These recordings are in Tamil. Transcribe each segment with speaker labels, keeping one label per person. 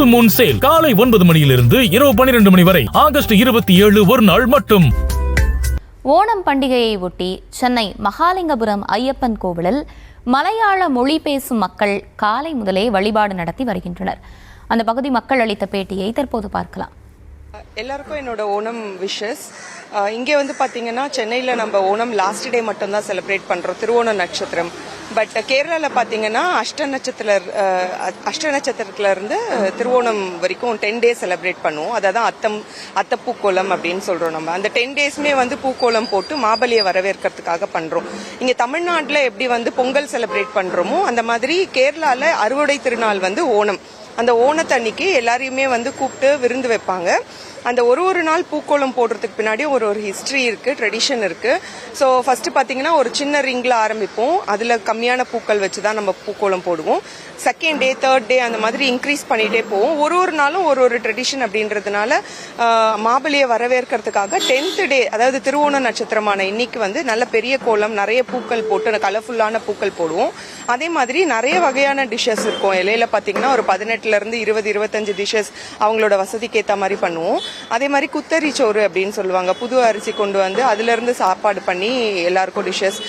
Speaker 1: ஃபுல் மூன் சேல் காலை 9 மணியிலிருந்து இரவு 12 மணி வரை ஆகஸ்ட் 27 ஒரு நாள் மட்டும்.
Speaker 2: ஓணம் பண்டிகையை ஒட்டி சென்னை மகாலிங்கபுரம் ஐயப்பன் கோவிலில் மலையாள மொழி பேசும் மக்கள் காலை முதலே வழிபாடு நடத்தி வருகின்றனர். அந்த பகுதி மக்கள் அளித்த பேட்டியை தற்போது பார்க்கலாம்.
Speaker 3: எல்லாருக்கும் என்னோட ஓணம் விஷஸ். இங்கே பார்த்தீங்கன்னா சென்னையில் நம்ம ஓணம் லாஸ்ட் டே மட்டும்தான் செலிப்ரேட் பண்ணுறோம், திருவோண நட்சத்திரம். பட் கேரளாவில் பார்த்தீங்கன்னா அஷ்ட நட்சத்திரத்துலேருந்து திருவோணம் வரைக்கும் 10 days செலிப்ரேட் பண்ணுவோம். அதான் அத்த பூக்கோளம் அப்படின்னு சொல்கிறோம். நம்ம அந்த 10 daysமே பூக்கோளம் போட்டு மாபலியை வரவேற்கிறதுக்காக பண்ணுறோம். இங்கே தமிழ்நாட்டில் எப்படி பொங்கல் செலிப்ரேட் பண்ணுறோமோ அந்த மாதிரி கேரளாவில் அறுவடை திருநாள் ஓணம். அந்த ஓணத்தன்னைக்கு எல்லாரையுமே கூப்பிட்டு விருந்து வைப்பாங்க. அந்த ஒரு நாள் பூக்கோளம் போடுறதுக்கு பின்னாடி ஒரு ஹிஸ்ட்ரி இருக்குது, ட்ரெடிஷன் இருக்குது. ஸோ ஃபர்ஸ்ட் பார்த்தீங்கன்னா ஒரு சின்ன ரிங்கில் ஆரம்பிப்போம். அதில் கம்மியான பூக்கள் வச்சு தான் நம்ம பூக்கோளம் போடுவோம். செகண்ட் டே, தேர்ட் டே அந்த மாதிரி இன்க்ரீஸ் பண்ணிகிட்டே போவோம். ஒரு நாளும் ஒரு ட்ரெடிஷன் அப்படின்றதுனால மாபலியை வரவேற்கிறதுக்காக 10th டே, அதாவது திருவோண நட்சத்திரமான இன்னைக்கு நல்ல பெரிய கோலம், நிறைய பூக்கள் போட்டு கலர்ஃபுல்லான பூக்கள் போடுவோம். அதே மாதிரி நிறைய வகையான டிஷ்ஷஸ் இருக்கும். இலையில பார்த்தீங்கன்னா ஒரு 18லேருந்து 20-25 டிஷ்ஷஸ் அவங்களோட வசதிக்கு ஏற்ற மாதிரி பண்ணுவோம். அதே மாதிரி குத்தரி சோறு அப்படின்னு சொல்லுவாங்க. புது அரிசி கொண்டு அதுலேருந்து சாப்பாடு பண்ணி எல்லாருக்கும் டிஷ்ஷஸ்.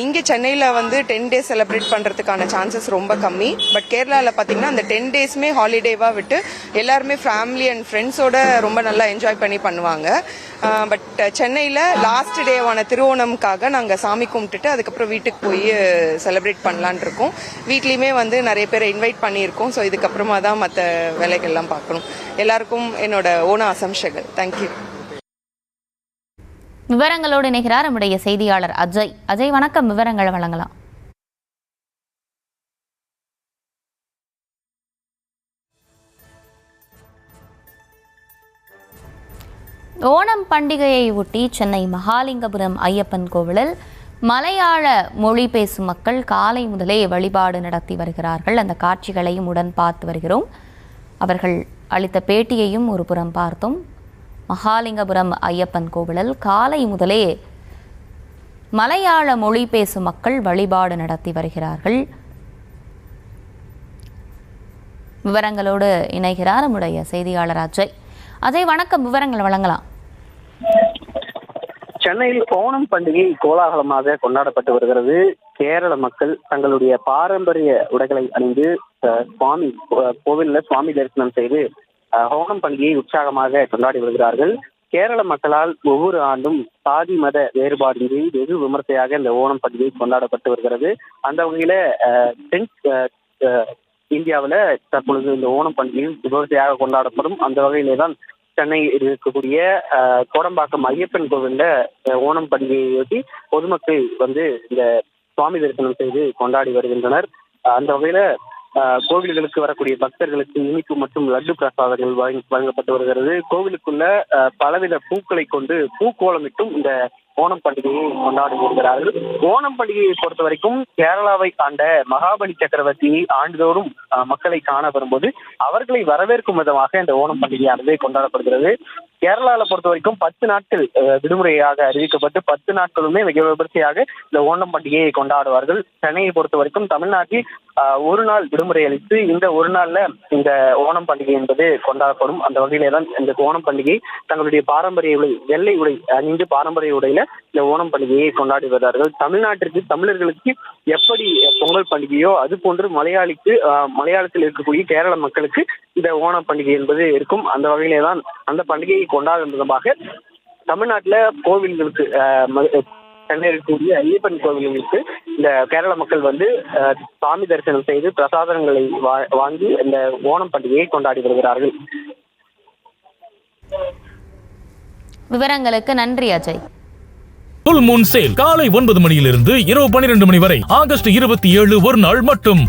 Speaker 3: இங்கே சென்னையில் 10 days செலிப்ரேட் பண்ணுறதுக்கான சான்சஸ் ரொம்ப கம்மி. பட் கேரளாவில் பார்த்தீங்கன்னா அந்த 10 daysமே ஹாலிடேவாக விட்டு எல்லாருமே ஃபேமிலி அண்ட் ஃப்ரெண்ட்ஸோட ரொம்ப நல்லா என்ஜாய் பண்ணி பண்ணுவாங்க. பட் சென்னையில் லாஸ்ட் டேவான திருவோணம்காக நாங்கள் சாமி கும்பிட்டுட்டு அதுக்கப்புறம் வீட்டுக்கு போய் செலிப்ரேட் பண்ணலான் இருக்கோம். வீட்லேயுமே நிறைய பேரை இன்வைட் பண்ணியிருக்கோம். ஸோ இதுக்கப்புறமா தான் மற்ற வேலைகள்லாம் பார்க்கணும். எல்லாருக்கும் என்னோட ஓண ஆசம்சைகள். தேங்க்யூ.
Speaker 2: விவரங்களோடு இணைகிறார் நம்முடைய செய்தியாளர் அஜய். அஜய் வணக்கம், விவரங்களை வழங்கலாம். ஓணம் பண்டிகையை ஒட்டி சென்னை மகாலிங்கபுரம் ஐயப்பன் கோவிலில் மலையாள மொழி பேசும் மக்கள் காலை முதலே வழிபாடு நடத்தி வருகிறார்கள். அந்த காட்சிகளையும் உடன் பார்த்து வருகிறோம். அவர்கள் அளித்த பேட்டியையும் ஒரு புறம் பார்த்தோம். மகாலிங்கபுரம் ஐயப்பன் கோவிலில் காலை முதலே மலையாள மொழி பேசும் மக்கள் வழிபாடு நடத்தி வருகிறார்கள். விவரங்களோடு இணைகிறார் நம்முடைய செய்தியாளர் அஜய். அஜய் வணக்கம், விவரங்கள் வழங்கலாம்.
Speaker 4: சென்னையில் ஓணம் பண்டிகை கோலாகலமாக கொண்டாடப்பட்டு வருகிறது. கேரள மக்கள் தங்களுடைய பாரம்பரிய உடைகளை அணிந்து கோவிலில் சுவாமி தரிசனம் செய்து ஓணம் பண்டிகையை உற்சாகமாக கொண்டாடி வருகிறார்கள். கேரள மக்களால் ஒவ்வொரு ஆண்டும் சாதி மத வேறுபாடின்றி வெகு விமர்சையாக இந்த ஓணம் பண்டிகை கொண்டாடப்பட்டு வருகிறது. அந்த வகையில இந்தியாவில் தற்பொழுது இந்த ஓணம் பண்டிகை விமர்சையாக கொண்டாடப்படும். அந்த வகையிலே தான் சென்னையில் இருக்கக்கூடிய கோடம்பாக்கம் ஐயப்பன் கோவில்ல ஓணம் பண்டிகையொட்டி பொதுமக்கள் இந்த சுவாமி தரிசனம் செய்து கொண்டாடி வருகின்றனர். அந்த வகையில கோவில்களுக்கு வரக்கூடிய பக்தர்களுக்கு இனிப்பு மற்றும் லட்டு பிரசாதங்கள் வழங்கப்பட்டு வருகிறது. கோவிலுக்குள்ள பலவித பூக்களை கொண்டு பூக்கோலமிட்டும் இந்த ஓணம் பண்டிகையை கொண்டாடி வருகிறார்கள். ஓணம் பண்டிகையை பொறுத்த வரைக்கும் கேரளாவை ஆண்ட மகாபலி சக்கரவர்த்தியை ஆண்டுதோறும் மக்களை காண வரும்போது அவர்களை வரவேற்கும் விதமாக இந்த ஓணம் பண்டிகையானது கொண்டாடப்படுகிறது. கேரளாவில் பொறுத்த வரைக்கும் 10 நாட்கள் விடுமுறையாக அறிவிக்கப்பட்டு 10 நாட்களுமே மிக விமர்சையாக இந்த ஓணம் பண்டிகையை கொண்டாடுவார்கள். சென்னையை பொறுத்த வரைக்கும் தமிழ்நாட்டில் ஒரு நாள் விடுமுறை அளித்து இந்த ஒரு நாள்ல இந்த ஓணம் பண்டிகை என்பது கொண்டாடப்படும். அந்த வகையிலே தான் இந்த ஓணம் பண்டிகை தங்களுடைய பாரம்பரிய உடை, வெள்ளை உடை அணிந்து பாரம்பரிய உடையில இந்த ஓணம் பண்டிகையை கொண்டாடி வருகிறார்கள். தமிழர்களுக்கு எப்படி பொங்கல் பண்டிகையோ அது போன்று மலையாளத்தில் இருக்கக்கூடிய கேரள மக்களுக்கு இந்த ஓணம் பண்டிகை என்பது இருக்கும். அந்த வகையிலே தான் அந்த பண்டிகையை கொண்டாடும் விதமாக தமிழ்நாட்டில் கோவில்களுக்கு சென்னை இருக்கக்கூடிய ஐயப்பன் கோவில்களுக்கு இந்த கேரள மக்கள் சாமி தரிசனம் செய்து பிரசாதங்களை வாங்கி இந்த ஓணம் பண்டிகையை கொண்டாடி வருகிறார்கள்.
Speaker 2: விவரங்களுக்கு நன்றி அஜய்.
Speaker 1: ஃபுல் மூன் சேல் காலை 9 மணியிலிருந்து இரவு 12 மணி வரை ஆகஸ்ட் 27 ஒரு நாள் மட்டும்.